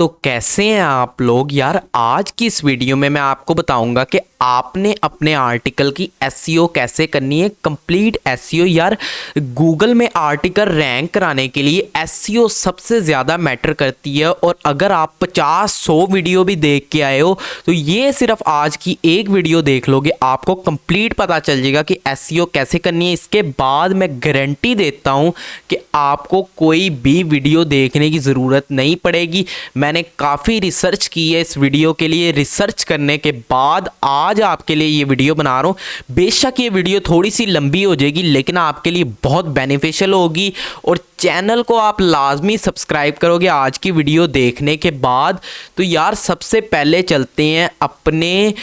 तो कैसे हैं आप लोग यार। आज की इस वीडियो में मैं आपको बताऊंगा कि आपने अपने आर्टिकल की एसईओ कैसे करनी है, कंप्लीट एसईओ। यार गूगल में आर्टिकल रैंक कराने के लिए एसईओ सबसे ज़्यादा मैटर करती है। और अगर आप 50-100 वीडियो भी देख के आए हो तो ये सिर्फ आज की एक वीडियो देख लोगे, आपको कंप्लीट पता चल जाएगा कि एसईओ कैसे करनी है। इसके बाद मैं गारंटी देता हूँ कि आपको कोई भी वीडियो देखने की ज़रूरत नहीं पड़ेगी। मैंने काफ़ी रिसर्च की है इस वीडियो के लिए। रिसर्च करने के बाद आज आपके लिए ये वीडियो बना रहा हूँ। बेशक ये वीडियो थोड़ी सी लंबी हो जाएगी लेकिन आपके लिए बहुत बेनिफिशियल होगी। और चैनल को आप लाजमी सब्सक्राइब करोगे आज की वीडियो देखने के बाद। तो यार सबसे पहले चलते हैं अपने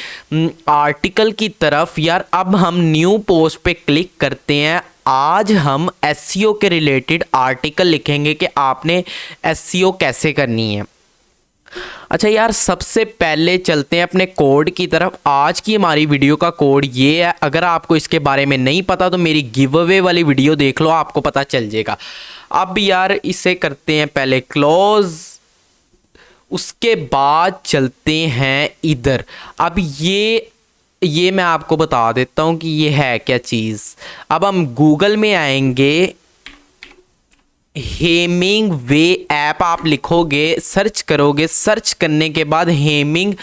आर्टिकल की तरफ। यार अब हम न्यू पोस्ट पे क्लिक करते हैं। आज हम एसईओ के रिलेटेड आर्टिकल लिखेंगे कि आपने एसईओ कैसे करनी है। अच्छा यार सबसे पहले चलते हैं अपने कोड की तरफ। आज की हमारी वीडियो का कोड ये है। अगर आपको इसके बारे में नहीं पता तो मेरी गिव अवे वाली वीडियो देख लो, आपको पता चल जाएगा। अब यार इसे करते हैं पहले क्लोज। उसके बाद चलते हैं इधर। अब ये मैं आपको बता देता हूँ कि ये है क्या चीज़। अब हम गूगल में आएंगे, हेमिंग वे ऐप आप लिखोगे, सर्च करोगे, सर्च करने के बाद हेमिंग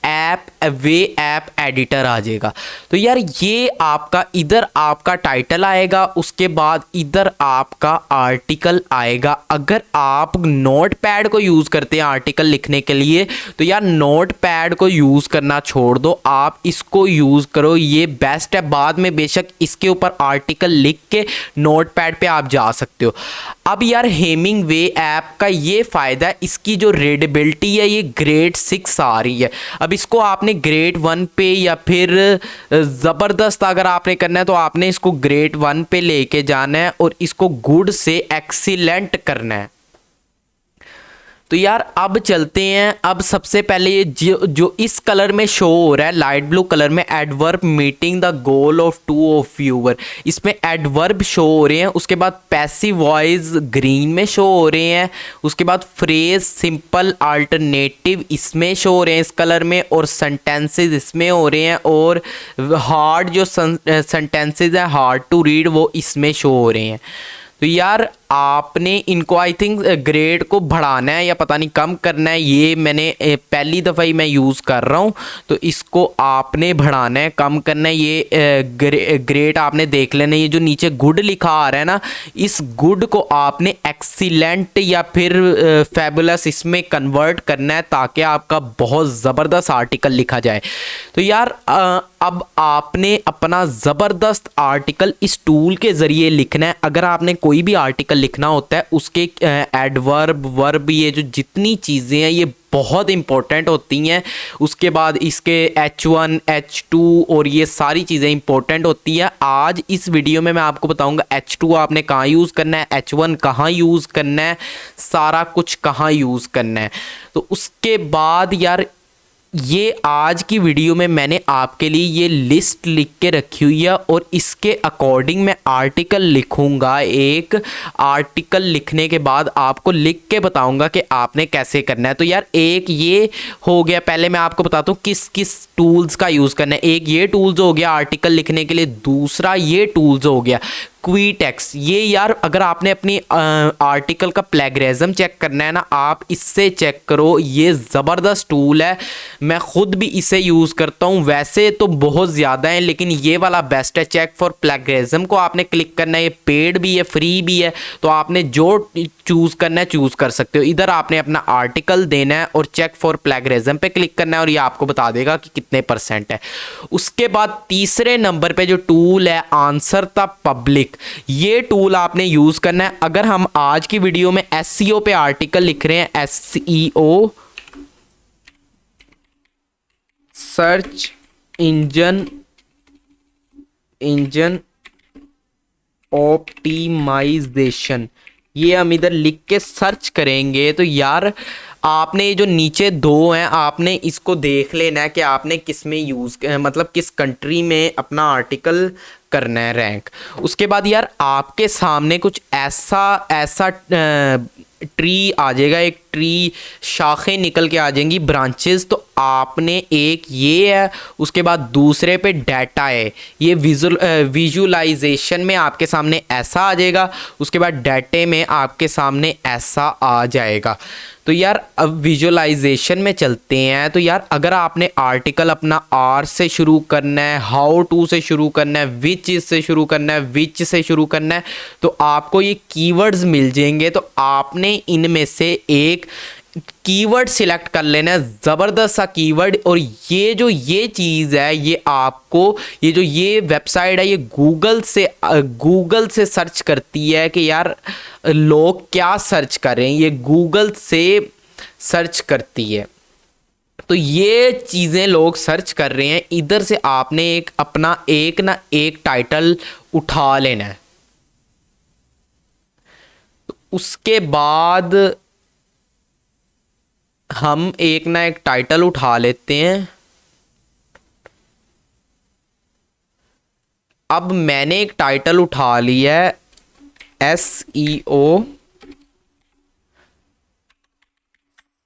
ऐप वे ऐप एडिटर आ जाएगा। तो यार ये आपका इधर आपका टाइटल आएगा, उसके बाद इधर आपका आर्टिकल आएगा। अगर आप नोट पैड को यूज़ करते हैं आर्टिकल लिखने के लिए तो यार नोट पैड को यूज़ करना छोड़ दो, आप इसको यूज़ करो, ये बेस्ट है। बाद में बेशक इसके ऊपर आर्टिकल लिख के नोट पैड पर आप जा सकते हो। अब यार हेमिंग वे ऐप का ये फ़ायदा है, इसकी जो रीडेबिलिटी है ये ग्रेड 6 आ रही है। अब इसको आपने ग्रेड 1 पे या फिर ज़बरदस्त अगर आपने करना है तो आपने इसको ग्रेड 1 पे लेके जाना है और इसको गुड से एक्सीलेंट करना है। तो यार अब चलते हैं। अब सबसे पहले ये जो इस कलर में शो हो रहा है लाइट ब्लू कलर में, adverb meeting the goal of two of viewer, इसमें एडवर्ब शो हो रहे हैं। उसके बाद पैसिव वॉइस ग्रीन में शो हो रहे हैं। उसके बाद फ्रेज सिंपल अल्टरनेटिव इसमें शो हो रहे हैं इस कलर में, और सेंटेंसेस इसमें हो रहे हैं। और हार्ड जो सेंटेंसेस है हार्ड टू रीड वो इसमें शो हो रहे हैं। तो यार आपने इनको आई थिंक ग्रेड को बढ़ाना है या पता नहीं कम करना है। ये मैंने पहली दफ़ा ही मैं यूज़ कर रहा हूँ तो इसको आपने बढ़ाना है, कम करना है। ये ग्रेड आपने देख लेना। ये जो नीचे गुड लिखा आ रहा है ना, इस गुड को आपने एक्सीलेंट या फिर फैबुलस इसमें कन्वर्ट करना है ताकि आपका बहुत ज़बरदस्त आर्टिकल लिखा जाए। तो यार अब आपने अपना ज़बरदस्त आर्टिकल इस टूल के ज़रिए लिखना है। अगर आपने कोई भी आर्टिकल लिखना होता है उसके एडवर्ब वर्ब ये जो जितनी चीज़ें हैं ये बहुत इंपॉर्टेंट होती हैं। उसके बाद इसके H1 H2 और ये सारी चीज़ें इंपॉर्टेंट होती हैं। आज इस वीडियो में मैं आपको बताऊंगा H2 आपने कहाँ यूज़ करना है, H1 कहाँ यूज़ करना है, सारा कुछ कहाँ यूज़ करना है। तो उसके बाद यार ये आज की वीडियो में मैंने आपके लिए ये लिस्ट लिख के रखी हुई है और इसके अकॉर्डिंग मैं आर्टिकल लिखूंगा। एक आर्टिकल लिखने के बाद आपको लिख के बताऊंगा कि आपने कैसे करना है। तो यार एक ये हो गया, पहले मैं आपको बताता हूँ किस किस टूल्स का यूज़ करना है। एक ये टूल्स हो गया आर्टिकल लिखने के लिए, दूसरा ये टूल्स हो गया क्वीटेक्स। ये यार अगर आपने अपनी आर्टिकल का प्लेगरिज्म चेक करना है ना, आप इससे चेक करो, ये ज़बरदस्त टूल है। मैं ख़ुद भी इसे यूज़ करता हूँ। वैसे तो बहुत ज़्यादा है लेकिन ये वाला बेस्ट है। चेक फॉर प्लेगरिज्म को आपने क्लिक करना है, ये पेड भी है फ्री भी है, तो आपने जो चूज़ करना है चूज़ कर सकते हो। इधर आपने अपना आर्टिकल देना है और चेक फॉर प्लेगरिज्म पे क्लिक करना है और ये आपको बता देगा कि कितने % है। उसके बाद तीसरे नंबर पे जो टूल है आंसर द पब्लिक, ये टूल आपने यूज़ करना है। अगर हम आज की वीडियो में एसईओ पे आर्टिकल लिख रहे हैं, एसईओ सर्च इंजन ऑप्टिमाइजेशन, ये हम इधर लिख के सर्च करेंगे तो यार आपने ये जो नीचे दो हैं आपने इसको देख लेना है कि आपने किस में यूज़ मतलब किस कंट्री में अपना आर्टिकल करना है रैंक। उसके बाद यार आपके सामने कुछ ऐसा ट्री आ जाएगा, एक ट्री शाखें निकल के आ जाएंगी, ब्रांचेस। तो आपने एक ये है, उसके बाद दूसरे पे डाटा है, ये विजुअलाइजेशन में आपके सामने ऐसा आ जाएगा, उसके बाद डाटे में आपके सामने ऐसा आ जाएगा। तो यार अब विजुअलाइजेशन में चलते हैं। तो यार अगर आपने आर्टिकल अपना आर से शुरू करना है, हाउ टू से शुरू करना है, विच से शुरू करना है, विच से शुरू करना है, तो आपको ये कीवर्ड्स मिल जाएंगे। तो आपने इनमें से एक कीवर्ड सिलेक्ट कर लेना है, ज़बरदस्त सा कीवर्ड। और ये चीज़ है, ये आपको ये वेबसाइट है, ये गूगल से सर्च करती है कि यार लोग क्या सर्च कर रहे हैं, ये गूगल से सर्च करती है। तो ये चीज़ें लोग सर्च कर रहे हैं, इधर से आपने एक टाइटल उठा लेना है। तो उसके बाद हम एक टाइटल उठा लेते हैं। अब मैंने एक टाइटल उठा लिया है, SEO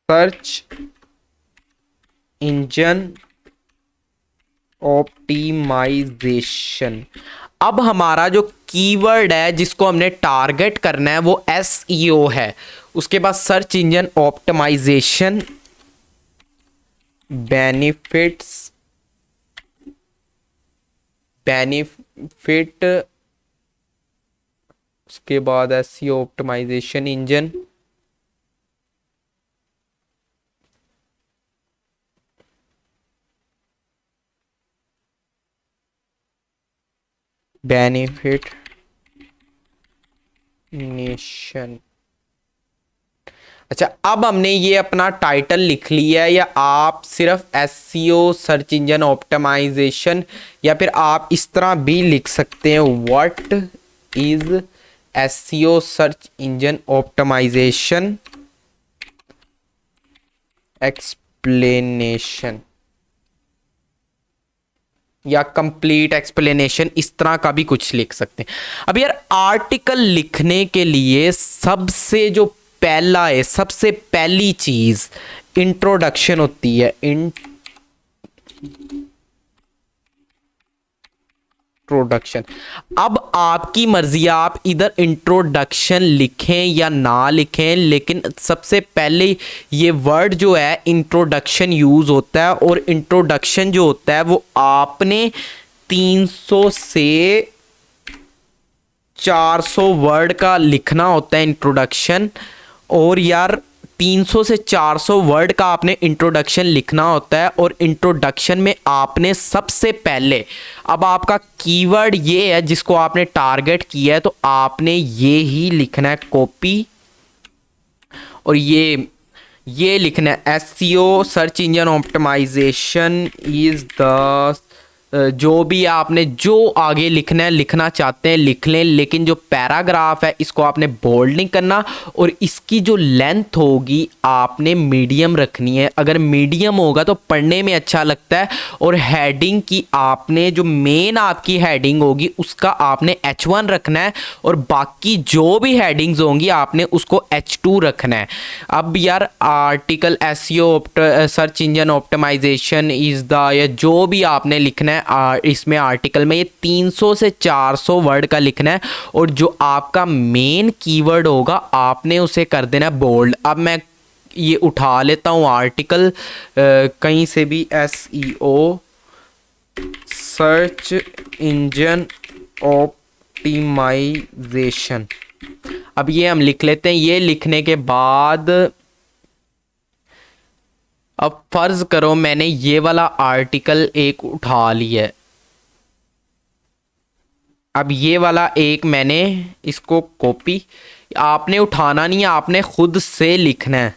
सर्च इंजन ऑप्टिमाइजेशन। अब हमारा जो कीवर्ड है जिसको हमने टारगेट करना है वो SEO है, उसके बाद सर्च इंजन ऑप्टिमाइजेशन, बेनिफिट, उसके बाद SEO optimization engine, benefit nation. अच्छा, अब हमने ये अपना टाइटल लिख लिया है, या आप सिर्फ SEO सर्च इंजन ऑप्टिमाइजेशन, या फिर आप इस तरह भी लिख सकते हैं, what is SEO search engine optimization explanation, या कंप्लीट एक्सप्लेनेशन, इस तरह का भी कुछ लिख सकते हैं। अब यार आर्टिकल लिखने के लिए सबसे जो पहला है, सबसे पहली चीज इंट्रोडक्शन होती है। इंट्रोडक्शन। अब आपकी मर्जी, आप इधर इंट्रोडक्शन लिखें या ना लिखें, लेकिन सबसे पहले ये वर्ड जो है इंट्रोडक्शन यूज होता है। और इंट्रोडक्शन जो होता है वो आपने 300 से 400 वर्ड का लिखना होता है इंट्रोडक्शन। और यार 300 से 400 वर्ड का आपने इंट्रोडक्शन लिखना होता है। और इंट्रोडक्शन में आपने सबसे पहले, अब आपका कीवर्ड ये है जिसको आपने टारगेट किया है, तो आपने ये ही लिखना है, कॉपी। और ये लिखना है, SEO search engine optimization is the, जो भी आपने जो आगे लिखना है, लिखना चाहते हैं लिख लें, लेकिन जो पैराग्राफ है इसको आपने बोल्ड नहीं करना। और इसकी जो लेंथ होगी आपने मीडियम रखनी है। अगर मीडियम होगा तो पढ़ने में अच्छा लगता है। और हेडिंग की आपने, जो मेन आपकी हेडिंग होगी उसका आपने H1 रखना है, और बाकी जो भी हेडिंग्स होंगी आपने उसको H2 रखना है। अब यार article SEO search engine optimization is the, या जो भी आपने लिखना है इसमें आर्टिकल में, ये 300 से 400 वर्ड का लिखना है। और जो आपका मेन कीवर्ड होगा आपने उसे कर देना बोल्ड। अब मैं ये उठा लेता हूँ आर्टिकल कहीं से भी, SEO सर्च इंजन ऑप्टिमाइजेशन। अब ये हम लिख लेते हैं। ये लिखने के बाद अब फर्ज करो मैंने ये वाला आर्टिकल एक उठा लिया है। अब ये वाला एक मैंने इसको कॉपी, आपने उठाना नहीं है, आपने खुद से लिखना है।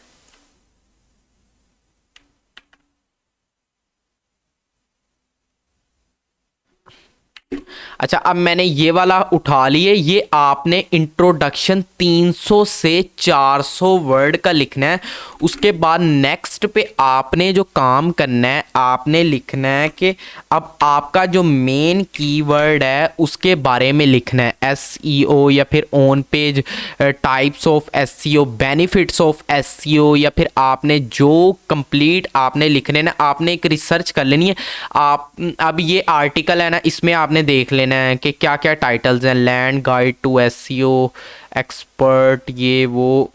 अच्छा, अब मैंने ये वाला उठा लिए, ये आपने इंट्रोडक्शन 300 से 400 वर्ड का लिखना है। उसके बाद नेक्स्ट पे आपने जो काम करना है, आपने लिखना है कि अब आपका जो मेन कीवर्ड है उसके बारे में लिखना है, एसईओ या फिर on page types of SEO, benefits of SEO, या फिर आपने जो कंप्लीट आपने लिखने ना, आपने एक रिसर्च कर लेनी है। आप अब ये आर्टिकल है ना, इसमें आपने देख लेना है कि क्या क्या टाइटल्स हैं, land guide to SEO expert, ये वो।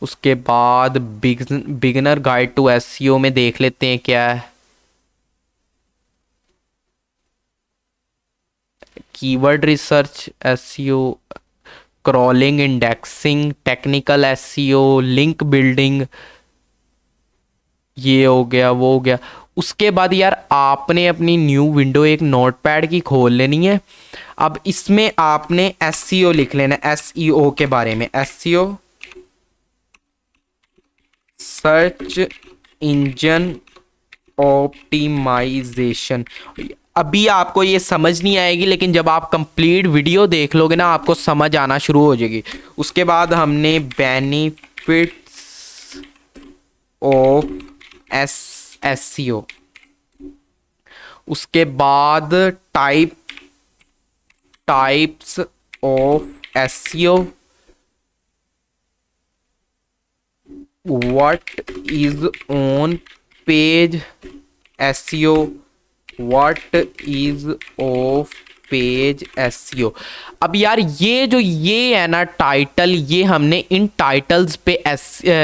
उसके बाद बिगनर गाइड टू एसईओ में देख लेते हैं क्या है, keyword research SEO, crawling, indexing, technical SEO, link building, ये हो गया वो हो गया। उसके बाद यार आपने अपनी न्यू विंडो एक नोटपैड की खोल लेनी है। अब इसमें आपने एसईओ लिख लेना है, एसईओ के बारे में, एसईओ सर्च इंजन ऑप्टिमाइजेशन। अभी आपको ये समझ नहीं आएगी, लेकिन जब आप कंप्लीट वीडियो देख लोगे ना, आपको समझ आना शुरू हो जाएगी। उसके बाद हमने बेनिफिट्स ऑफ एसईओ, उसके बाद types of SEO, what is on page SEO, what is of page SEO. अब यार ये है ना टाइटल, ये हमने इन टाइटल्स पे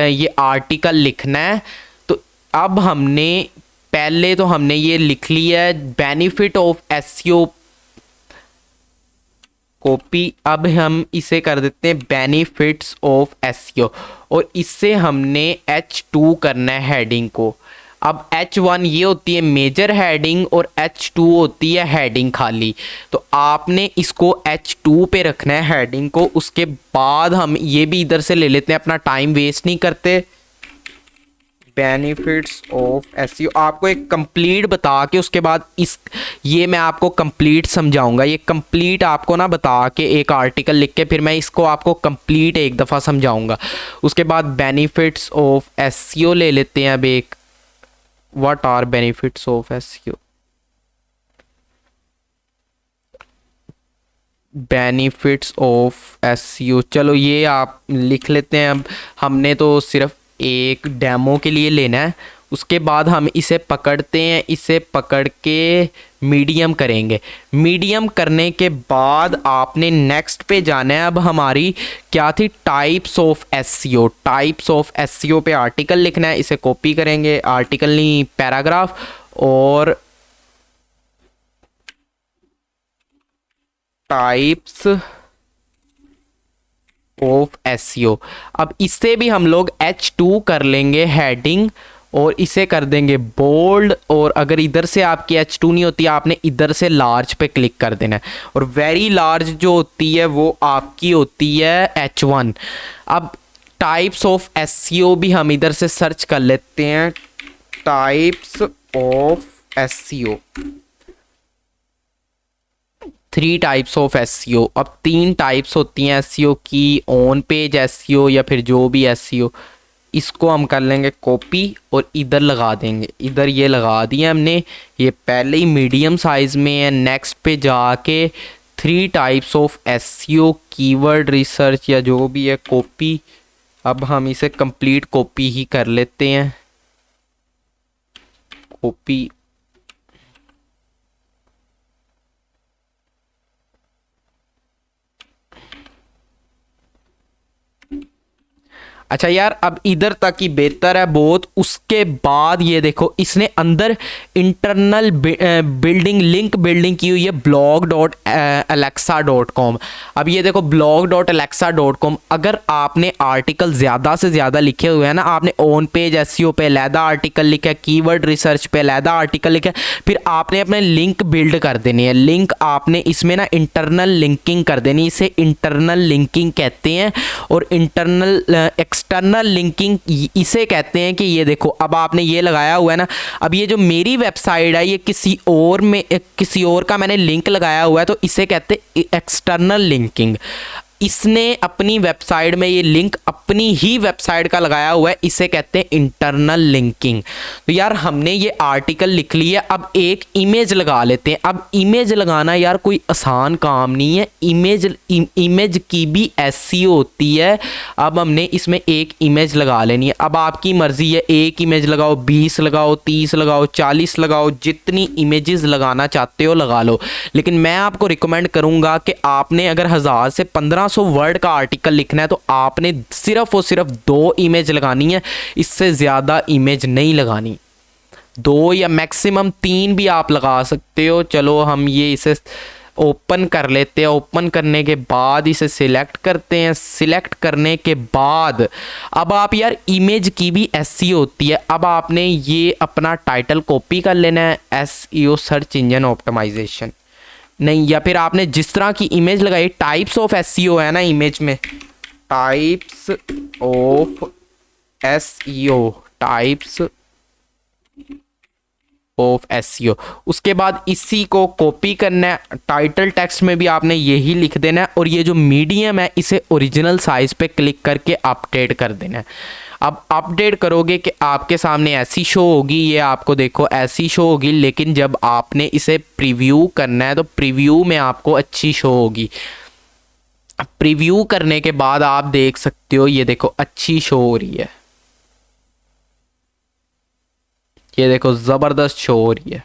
ये आर्टिकल लिखना है। तो अब हमने पहले तो हमने ये लिख लिया है बेनिफिट ऑफ एसईओ कॉपी। अब हम इसे कर देते हैं बेनिफिट्स ऑफ एसईओ, और इससे हमने H2 करना है हेडिंग को। अब H1 ये होती है मेजर हेडिंग और H2 होती है हेडिंग खाली। तो आपने इसको H2 पे रखना है हेडिंग को। उसके बाद हम ये भी इधर से ले लेते हैं, अपना टाइम वेस्ट नहीं करते। बेनिफिट्स ऑफ एसईओ आपको एक कंप्लीट बता के, उसके बाद ये मैं आपको कंप्लीट समझाऊंगा। ये कंप्लीट आपको ना बता के एक आर्टिकल लिख के फिर मैं इसको आपको कंप्लीट एक दफ़ा समझाऊंगा। उसके बाद बेनिफिट्स ऑफ एसईओ ले लेते हैं। अब एक what are benefits of SEO, benefits of SEO, चलो ये आप लिख लेते हैं। अब हमने तो सिर्फ एक डेमो के लिए लेना है। उसके बाद हम इसे पकड़ते हैं, इसे पकड़ के मीडियम करेंगे। मीडियम करने के बाद आपने नेक्स्ट पे जाना है। अब हमारी क्या थी, types of SEO. Types of SEO पे आर्टिकल लिखना है, इसे कॉपी करेंगे, आर्टिकल नहीं पैराग्राफ, और टाइप्स ऑफ एसईओ। अब इससे भी हम लोग H2 कर लेंगे हेडिंग, और इसे कर देंगे बोल्ड। और अगर इधर से आपकी H2 नहीं होती, आपने इधर से लार्ज पे क्लिक कर देना है, और वेरी लार्ज जो होती है वो आपकी होती है H1। अब टाइप्स ऑफ एसईओ भी हम इधर से सर्च कर लेते हैं, types of SEO, 3 types of SEO. अब 3 टाइप्स होती हैं एसईओ की, ऑन पेज एसईओ या फिर जो भी एसईओ। इसको हम कर लेंगे कॉपी और इधर लगा देंगे। इधर ये लगा दिया हमने, ये पहले ही मीडियम साइज में है। नेक्स्ट पे जाके 3 types of SEO, keyword research या जो भी है, कॉपी। अब हम इसे कंप्लीट कॉपी ही कर लेते हैं, कॉपी। अच्छा यार, अब इधर तक ही बेहतर है बहुत। उसके बाद ये देखो, इसने अंदर इंटरनल बिल्डिंग, लिंक बिल्डिंग की हुई है blog.alexa.com। अब ये देखो blog.alexa.com, अगर आपने आर्टिकल ज़्यादा से ज़्यादा लिखे हुए हैं ना, आपने ऑन पेज एसईओ पे अलहदा आर्टिकल लिखा है, कीवर्ड रिसर्च पे अलहदा आर्टिकल लिखा है, फिर आपने अपने लिंक बिल्ड कर देनी है। लिंक आपने इसमें ना इंटरनल लिंकिंग कर देनी, इसे इंटरनल लिंकिंग कहते हैं। और इंटरनल एक्सटर्नल लिंकिंग इसे कहते हैं कि ये देखो अब आपने ये लगाया हुआ है ना, अब ये जो मेरी वेबसाइट है ये किसी और का मैंने लिंक लगाया हुआ है, तो इसे कहते हैं एक्सटर्नल लिंकिंग। इसने अपनी वेबसाइट में ये लिंक अपनी ही वेबसाइट का लगाया हुआ है, इसे कहते हैं इंटरनल लिंकिंग। तो यार हमने ये आर्टिकल लिख लिया, अब एक इमेज लगा लेते हैं। अब इमेज लगाना यार कोई आसान काम नहीं है, इमेज की भी एसईओ होती है। अब हमने इसमें एक इमेज लगा लेनी है। अब आपकी मर्जी है, एक इमेज लगाओ, 20 लगाओ, 30 लगाओ, 40 लगाओ, जितनी इमेजेस लगाना चाहते हो लगा लो। लेकिन मैं आपको रिकमेंड करूंगा कि आपने अगर 1000 से 1500 वर्ड का आर्टिकल लिखना है तो आपने सिर्फ और सिर्फ 2 इमेज लगानी है, इससे ज़्यादा इमेज नहीं लगानी। 2 या मैक्सिमम 3 भी आप लगा सकते हो। चलो हम ये इसे ओपन कर लेते हैं। ओपन करने के बाद इसे सिलेक्ट करते हैं। सिलेक्ट करने के बाद अब आप यार इमेज की भी एसईओ होती है। अब आपने ये अपना टाइटल कॉपी कर लेना है, एसईओ सर्च इंजन ऑप्टिमाइजेशन नहीं, या फिर आपने जिस तरह की इमेज लगाई, टाइप्स ऑफ एसईओ है ना इमेज में, types of SEO, types of SEO. उसके बाद इसी को कॉपी करना है, टाइटल टेक्स्ट में भी आपने यही लिख देना है, और ये जो मीडियम है इसे ओरिजिनल साइज पे क्लिक करके अपडेट कर देना है। अब अपडेट करोगे कि आपके सामने ऐसी शो होगी, ये आपको देखो ऐसी शो होगी, लेकिन जब आपने इसे प्रीव्यू करना है तो प्रीव्यू में आपको अच्छी शो होगी। प्रीव्यू करने के बाद आप देख सकते हो ये देखो अच्छी शो हो रही है, ये देखो ज़बरदस्त शो हो रही है।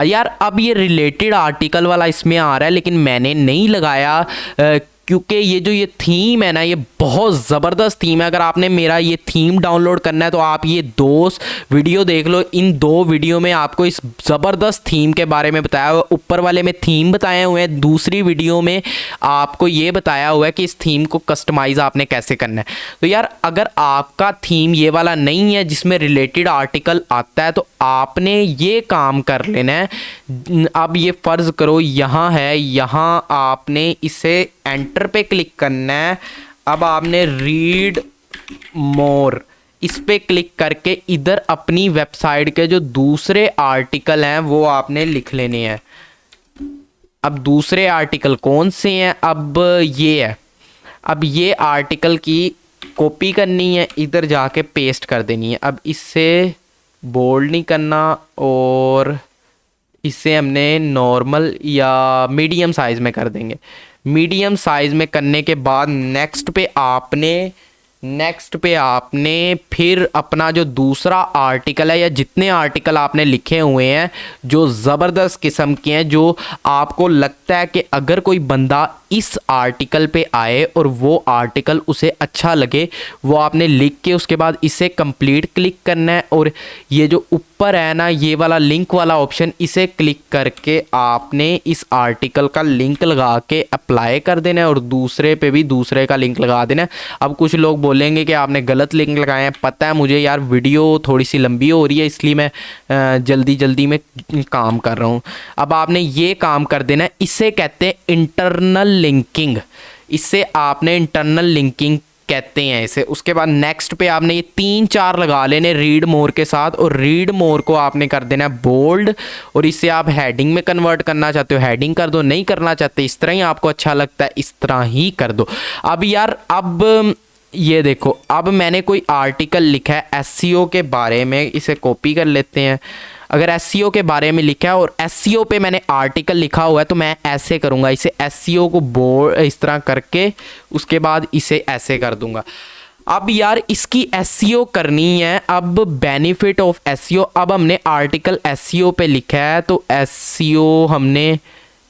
यार अब ये रिलेटेड आर्टिकल वाला इसमें आ रहा है, लेकिन मैंने नहीं लगाया क्योंकि ये जो ये थीम है ना ये बहुत ज़बरदस्त थीम है। अगर आपने मेरा ये थीम डाउनलोड करना है तो आप ये 2 वीडियो देख लो। इन 2 वीडियो में आपको इस ज़बरदस्त थीम के बारे में बताया हुआ है। ऊपर वाले में थीम बताए हुए हैं, दूसरी वीडियो में आपको ये बताया हुआ है कि इस थीम को कस्टमाइज़ आपने कैसे करना है। तो यार अगर आपका थीम ये वाला नहीं है जिसमें रिलेटेड आर्टिकल आता है तो आपने ये काम कर लेना है। अब ये फ़र्ज़ करो यहाँ है, यहाँ आपने इसे एंटर पे क्लिक करना है। अब आपने रीड मोर इस पे क्लिक करके इधर अपनी वेबसाइट के जो दूसरे आर्टिकल हैं वो आपने लिख लेने हैं। अब दूसरे आर्टिकल कौन से हैं? अब ये है, अब ये आर्टिकल की कॉपी करनी है, इधर जाके पेस्ट कर देनी है। अब इससे बोल्ड नहीं करना और इसे हमने नॉर्मल या मीडियम साइज़ में कर देंगे। मीडियम साइज़ में करने के बाद नेक्स्ट पे आपने फिर अपना जो दूसरा आर्टिकल है या जितने आर्टिकल आपने लिखे हुए हैं जो ज़बरदस्त किस्म के हैं, जो आपको लगता है कि अगर कोई बंदा इस आर्टिकल पे आए और वो आर्टिकल उसे अच्छा लगे, वो आपने लिख के उसके बाद इसे कंप्लीट क्लिक करना है। और ये जो ऊपर है ना ये वाला लिंक वाला ऑप्शन, इसे क्लिक करके आपने इस आर्टिकल का लिंक लगा के अप्लाई कर देना है और दूसरे पे भी दूसरे का लिंक लगा देना है। अब कुछ लोग बोलेंगे कि आपने गलत लिंक लगाए हैं, पता है मुझे यार, वीडियो थोड़ी सी लंबी हो रही है इसलिए मैं जल्दी में काम कर रहा हूँ। अब आपने ये काम कर देना है, इसे कहते हैं इंटरनल लिंकिंग। इससे आपने इंटरनल लिंकिंग कहते हैं इसे। उसके बाद नेक्स्ट पे आपने ये 3-4 लगा लेने रीड मोर के साथ, और रीड मोर को आपने कर देना है बोल्ड, और इसे आप हेडिंग में कन्वर्ट करना चाहते हो हेडिंग कर दो, नहीं करना चाहते इस तरह ही आपको अच्छा लगता है इस तरह ही कर दो। अब यार अब ये देखो, अब मैंने कोई आर्टिकल लिखा है एसईओ के बारे में, इसे कॉपी कर लेते हैं। अगर एसईओ के बारे में लिखा है और एसईओ पे मैंने आर्टिकल लिखा हुआ है तो मैं ऐसे करूँगा, इसे एसईओ को बोर्ड इस तरह करके उसके बाद इसे ऐसे कर दूँगा। अब यार इसकी एसईओ करनी है। अब बेनिफिट ऑफ एसईओ, अब हमने आर्टिकल एसईओ पे लिखा है तो एसईओ हमने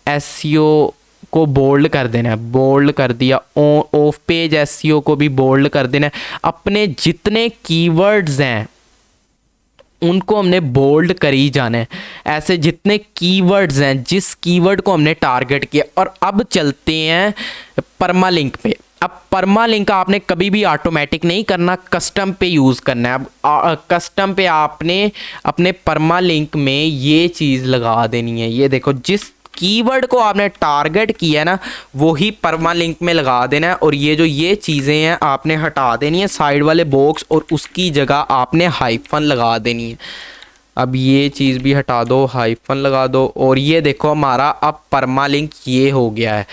एसईओ को बोल्ड कर देना है, बोल्ड कर दिया। ऑफ पेज एसईओ को भी बोल्ड कर देना है। अपने जितने कीवर्ड्स हैं उनको हमने बोल्ड कर ही जाना है। ऐसे जितने कीवर्ड्स हैं, जिस कीवर्ड को हमने टारगेट किया। और अब चलते हैं परमालिंक पे। अब परमालिंक आपने कभी भी ऑटोमेटिक नहीं करना, कस्टम पे यूज़ करना है। अब कस्टम पे आपने अपने परमालिंक में ये चीज़ लगा देनी है। ये देखो, जिस कीवर्ड को आपने टारगेट किया ना वही परमालिंक में लगा देना है। और ये चीज़ें हैं आपने हटा देनी है साइड वाले बॉक्स, और उसकी जगह आपने हाइफन लगा देनी है। अब ये चीज़ भी हटा दो, हाइफन लगा दो, और ये देखो हमारा अब परमालिंक ये हो गया है,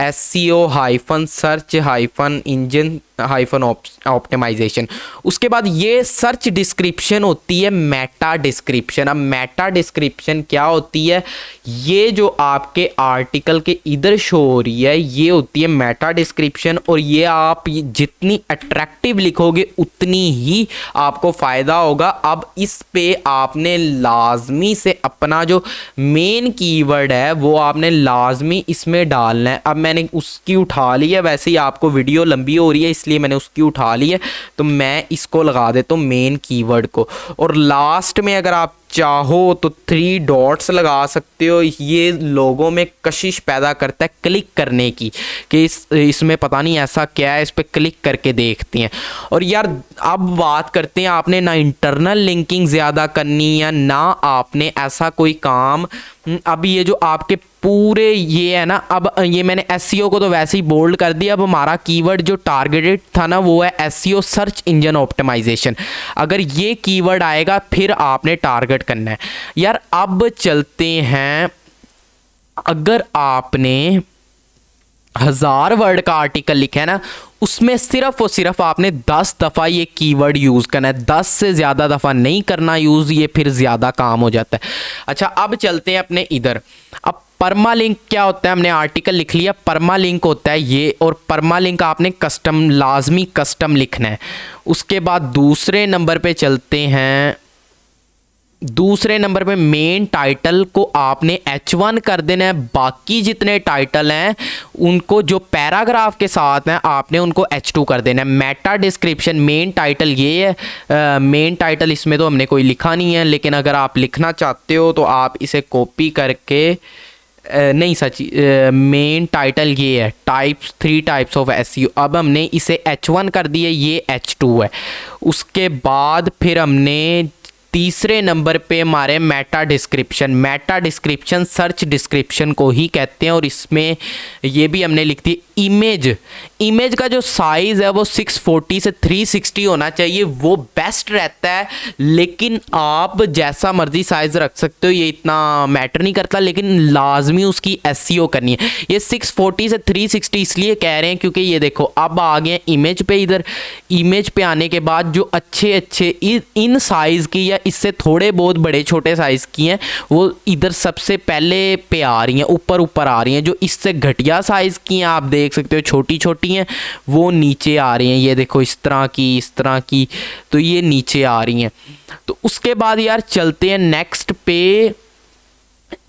SEO hyphen search hyphen engine hyphen optimization. उसके बाद ये सर्च डिस्क्रिप्शन होती है मेटा डिस्क्रिप्शन। अब मेटा डिस्क्रिप्शन क्या होती है, ये जो आपके आर्टिकल के इधर शो हो रही है ये होती है मेटा डिस्क्रिप्शन। और ये आप जितनी अट्रैक्टिव लिखोगे उतनी ही आपको फ़ायदा होगा। अब इस पे आपने लाजमी से अपना जो मेन कीवर्ड है वो आपने लाजमी इसमें डालना है। अब मैंने उसकी उठा ली है, वैसे ही आपको वीडियो लंबी हो रही है इसलिए मैंने उसकी उठा ली है, तो मैं इसको लगा देता हूँ मेन कीवर्ड को। और लास्ट में अगर आप चाहो तो 3 डॉट्स लगा सकते हो। ये लोगों में कशिश पैदा करता है क्लिक करने की कि इसमें पता नहीं ऐसा क्या है, इस पर क्लिक करके देखते हैं। और यार अब बात करते हैं, आपने ना इंटरनल लिंकिंग ज़्यादा करनी है ना आपने ऐसा कोई काम। अब ये जो आपके पूरे ये है ना, अब ये मैंने SEO को तो वैसे ही बोल्ड कर दिया। अब हमारा कीवर्ड जो टारगेटेड था ना वो है SEO सर्च इंजन ऑप्टिमाइजेशन। अगर ये कीवर्ड आएगा फिर आपने टारगेट करना है। यार अब चलते हैं, अगर आपने 1000 वर्ड का आर्टिकल लिखा है ना उसमें सिर्फ और सिर्फ आपने 10 दफ़ा ये कीवर्ड यूज़ करना है, 10 से ज़्यादा दफ़ा नहीं करना यूज़, ये फिर ज़्यादा काम हो जाता है। अच्छा अब चलते हैं अपने इधर। अब परमालिंक क्या होता है, हमने आर्टिकल लिख लिया, परमालिंक होता है ये, और परमालिंक आपने कस्टम लाजमी कस्टम लिखना है। उसके बाद दूसरे नंबर पे चलते हैं, दूसरे नंबर पे मेन टाइटल को आपने H1 कर देना है। बाकी जितने टाइटल हैं उनको जो पैराग्राफ के साथ हैं आपने उनको H2 कर देना है। मेटा डिस्क्रिप्शन मेन टाइटल ये है, मेन टाइटल इसमें तो हमने कोई लिखा नहीं है, लेकिन अगर आप लिखना चाहते हो तो आप इसे कॉपी करके नहीं सच, मेन टाइटल ये है 3 टाइप्स ऑफ SEO। अब हमने इसे H1 कर दिया, ये H2 है। उसके बाद फिर हमने तीसरे नंबर पे हमारे मेटा डिस्क्रिप्शन सर्च डिस्क्रिप्शन को ही कहते हैं। और इसमें ये भी हमने लिख दी इमेज का जो साइज़ है वो 640 से 360 होना चाहिए, वो बेस्ट रहता है। लेकिन आप जैसा मर्जी साइज़ रख सकते हो, ये इतना मैटर नहीं करता, लेकिन लाजमी उसकी SEO करनी है। ये 640 से 360 इसलिए कह रहे हैं क्योंकि ये देखो अब आ गए इमेज पे। इधर इमेज पे आने के बाद जो अच्छे इन साइज़ की या इससे थोड़े बहुत बड़े छोटे साइज़ की हैं वो इधर सबसे पहले पे आ रही हैं, ऊपर आ रही हैं। जो इससे घटिया साइज़ की हैं आप देख सकते हो छोटी हैं, वो नीचे आ रही हैं। ये देखो इस तरह की तो ये नीचे आ रही हैं। तो उसके बाद यार चलते हैं नेक्स्ट पे,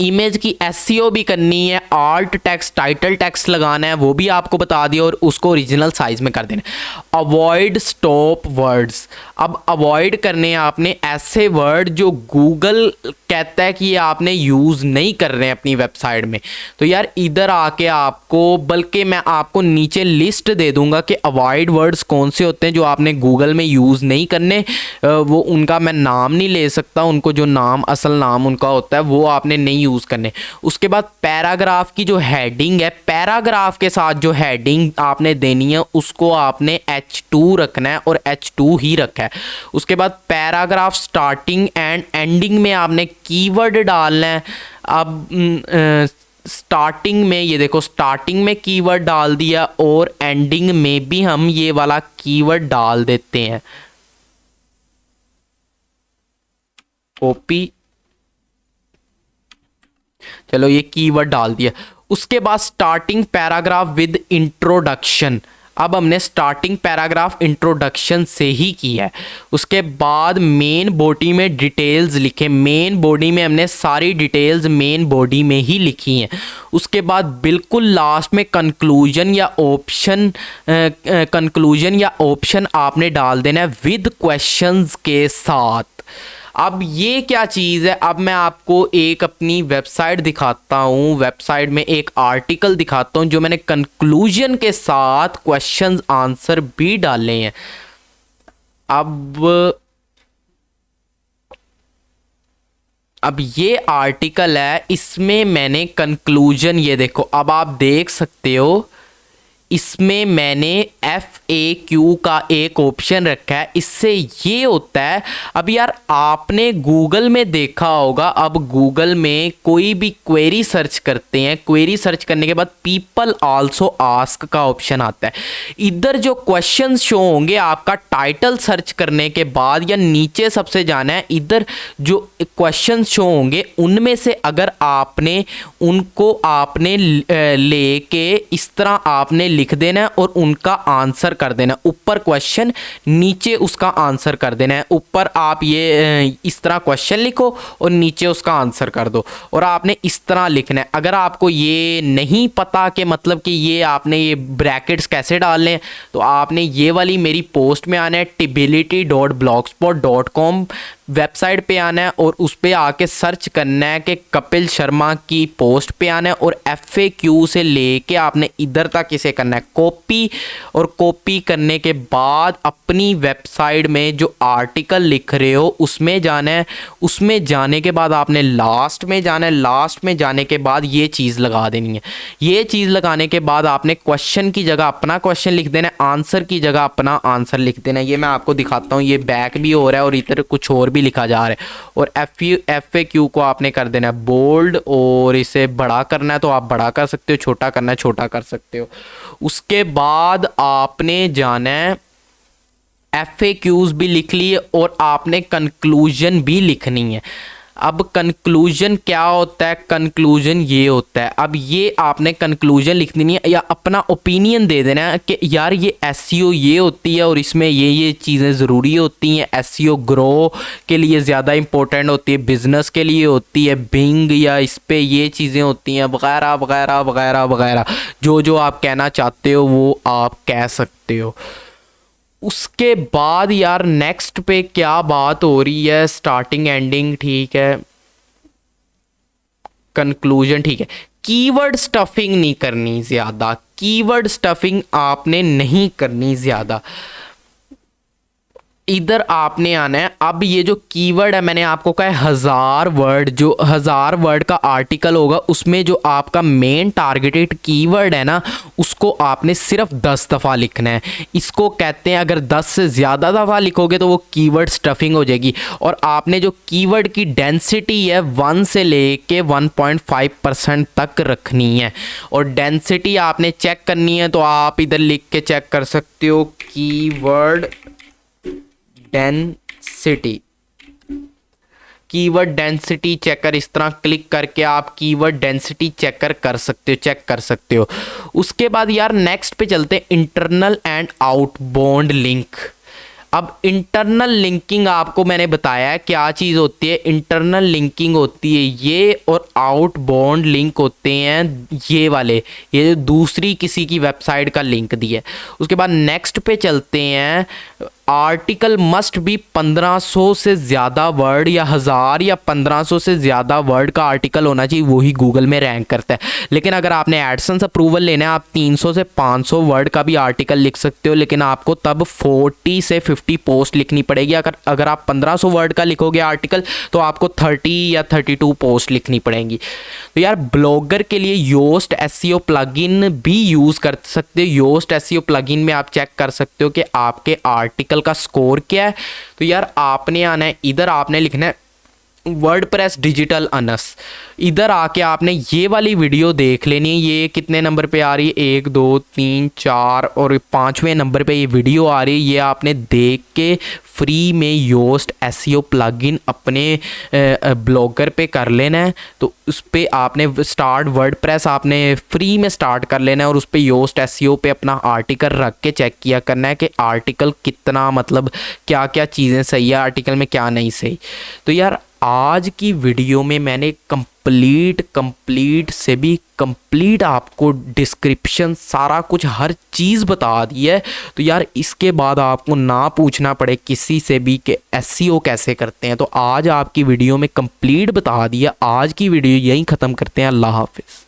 इमेज की SEO भी करनी है, आल्ट टेक्स्ट टाइटल टेक्स्ट लगाना है, वो भी आपको बता दिया, और उसको ओरिजिनल साइज में कर देना है। अवॉइड स्टॉप वर्ड्स, अब अवॉइड करने आपने ऐसे वर्ड जो गूगल कहता है कि ये आपने यूज़ नहीं कर रहे हैं अपनी वेबसाइट में। तो यार इधर आके आपको, बल्कि मैं आपको नीचे लिस्ट दे दूंगा कि अवॉइड वर्ड्स कौन से होते हैं जो आपने गूगल में यूज़ नहीं करने। वो उनका मैं नाम नहीं ले सकता, उनको जो नाम असल नाम उनका होता है वो आपने नहीं यूज़ करने। उसके बाद पैराग्राफ की जो हेडिंग है, पैराग्राफ के साथ जो हेडिंग आपने देनी है उसको आपने H2 रखना है, और H2 ही रखा है। उसके बाद पैराग्राफ स्टार्टिंग एंड एंडिंग में आपने कीवर्ड डालना है। अब स्टार्टिंग में ये देखो, स्टार्टिंग में कीवर्ड डाल दिया, और एंडिंग में भी हम ये वाला कीवर्ड डाल देते हैं। कॉपी, चलो ये कीवर्ड डाल दिया। उसके बाद स्टार्टिंग पैराग्राफ विद इंट्रोडक्शन, अब हमने स्टार्टिंग पैराग्राफ इंट्रोडक्शन से ही किया है। उसके बाद मेन बॉडी में डिटेल्स लिखे, मेन बॉडी में हमने सारी डिटेल्स मेन बॉडी में ही लिखी हैं। उसके बाद बिल्कुल लास्ट में कंक्लूजन या ऑप्शन आपने डाल देना है विद क्वेश्चंस के साथ। अब ये क्या चीज़ है, अब मैं आपको एक अपनी वेबसाइट दिखाता हूँ, वेबसाइट में एक आर्टिकल दिखाता हूँ जो मैंने कंक्लूजन के साथ क्वेश्चंस आंसर भी डाले हैं। अब अब ये आर्टिकल है, इसमें मैंने कंक्लूजन, ये देखो अब आप देख सकते हो, इसमें मैंने FAQ का एक ऑप्शन रखा है। इससे ये होता है, अब यार आपने गूगल में देखा होगा, अब गूगल में कोई भी क्वेरी सर्च करते हैं, क्वेरी सर्च करने के बाद पीपल आल्सो आस्क का ऑप्शन आता है। इधर जो क्वेश्चन शो होंगे आपका टाइटल सर्च करने के बाद, या नीचे सबसे जाना है, इधर जो क्वेश्चन शो होंगे उनमें से अगर आपने उनको आपने लेके इस तरह आपने लिख देना है और उनका आंसर कर देना है। ऊपर क्वेश्चन, नीचे उसका आंसर कर देना है। ऊपर आप ये इस तरह क्वेश्चन लिखो और नीचे उसका आंसर कर दो, और आपने इस तरह लिखना है। अगर आपको ये नहीं पता कि मतलब कि ये आपने ये ब्रैकेट्स कैसे डालने हैं, तो आपने ये वाली मेरी पोस्ट में आना है, tbility.blogspot.com वेबसाइट पे आना है और उस पे आके सर्च करना है कि कपिल शर्मा की पोस्ट पे आना है, और FAQ से लेके आपने इधर तक इसे करना है कॉपी, और कॉपी करने के बाद अपनी वेबसाइट में जो आर्टिकल लिख रहे हो उसमें जाना है। उसमें जाने के बाद आपने लास्ट में जाना है। लास्ट में जाने के बाद ये चीज़ लगा देनी है। ये चीज़ लगाने के बाद आपने क्वेश्चन की जगह अपना क्वेश्चन लिख देना है, आंसर की जगह अपना आंसर लिख देना है। ये मैं आपको दिखाता हूँ, ये बैक भी हो रहा है और इधर कुछ और भी लिखा जा रहा है। और FAQ को आपने कर देना है बोल्ड, और इसे बड़ा करना है तो आप बड़ा कर सकते हो, छोटा करना है छोटा कर सकते हो। उसके बाद आपने जाना है, FAQs भी लिख लिए और आपने कंक्लूजन भी लिखनी है। अब कंक्लूजन क्या होता है? कंक्लूजन ये होता है, अब ये आपने कंक्लूजन लिखनी नहीं है, या अपना ओपिनियन दे देना है कि यार ये SEO ये होती है और इसमें ये चीज़ें ज़रूरी होती हैं। SEO ग्रो के लिए ज़्यादा इंपॉर्टेंट होती है, बिज़नेस के लिए होती है, बिंग या इस पे ये चीज़ें होती हैं, वगैरह वगैरह वगैरह वगैरह। जो आप कहना चाहते हो वो आप कह सकते हो। उसके बाद यार नेक्स्ट पे क्या बात हो रही है, स्टार्टिंग एंडिंग ठीक है, कंक्लूजन ठीक है। कीवर्ड स्टफिंग नहीं करनी ज़्यादा, कीवर्ड स्टफिंग आपने नहीं करनी ज़्यादा। इधर आपने आना है। अब ये जो कीवर्ड है, मैंने आपको कहा है 1000 वर्ड, जो 1000 वर्ड का आर्टिकल होगा उसमें जो आपका मेन टारगेटेड कीवर्ड है ना, उसको आपने सिर्फ 10 दफ़ा लिखना है। इसको कहते हैं, अगर 10 से ज़्यादा दफ़ा लिखोगे तो वो कीवर्ड स्टफिंग हो जाएगी। और आपने जो कीवर्ड की डेंसिटी है 1 से लेके 1.5% तक रखनी है। और डेंसिटी आपने चेक करनी है तो आप इधर लिख के चेक कर सकते हो, keyword density, keyword density checker. इस तरह क्लिक करके आप कीवर्ड डेंसिटी चेकर कर सकते हो, चेक कर सकते हो। उसके बाद यार नेक्स्ट पे चलते हैं, इंटरनल एंड आउटबाउंड लिंक। अब इंटरनल लिंकिंग आपको मैंने बताया है क्या चीज़ होती है। इंटरनल लिंकिंग होती है ये, और आउटबाउंड लिंक होते हैं ये वाले, ये जो दूसरी किसी की वेबसाइट का लिंक दिया है। उसके बाद नेक्स्ट पे चलते हैं, आर्टिकल मस्ट बी 1500 से ज़्यादा वर्ड, या 1000 या 1500 से ज़्यादा वर्ड का आर्टिकल होना चाहिए, वही गूगल में रैंक करता है। लेकिन अगर आपने एडसेंस अप्रूवल लेना है, आप 300 से 500 वर्ड का भी आर्टिकल लिख सकते हो, लेकिन आपको तब 40 से 50 पोस्ट लिखनी पड़ेगी। अगर आप 1500 वर्ड का लिखोगे आर्टिकल तो आपको 30 या 32 पोस्ट लिखनी पड़ेंगी। तो यार ब्लॉगर के लिए योस्ट SEO प्लगइन भी यूज़ कर सकते हो। योस्ट SEO प्लगइन में आप चेक कर सकते हो कि आपके आर्टिकल का स्कोर क्या है। तो यार आपने आना है, इधर आपने लिखना है वर्डप्रेस डिजिटल अनस। इधर आके आपने ये वाली वीडियो देख लेनी है। ये कितने नंबर पे आ रही है? 1 2 3 4 और 5वें नंबर पे ये वीडियो आ रही है। ये आपने देख के फ्री में योस्ट SEO प्लगइन अपने ब्लॉगर पे कर लेना है। तो उस पर आपने स्टार्ट वर्डप्रेस आपने फ्री में स्टार्ट कर लेना है, और उस पर योस्ट SEO पे अपना आर्टिकल रख के चेक किया करना है कि आर्टिकल कितना, मतलब क्या क्या चीज़ें सही है आर्टिकल में, क्या नहीं सही। तो यार आज की वीडियो में मैंने कंप्लीट से भी कंप्लीट आपको डिस्क्रिप्शन सारा कुछ हर चीज़ बता दी है। तो यार इसके बाद आपको ना पूछना पड़े किसी से भी कि SEO कैसे करते हैं। तो आज आपकी वीडियो में कंप्लीट बता दिया। आज की वीडियो यहीं ख़त्म करते हैं। अल्लाह हाफिज़।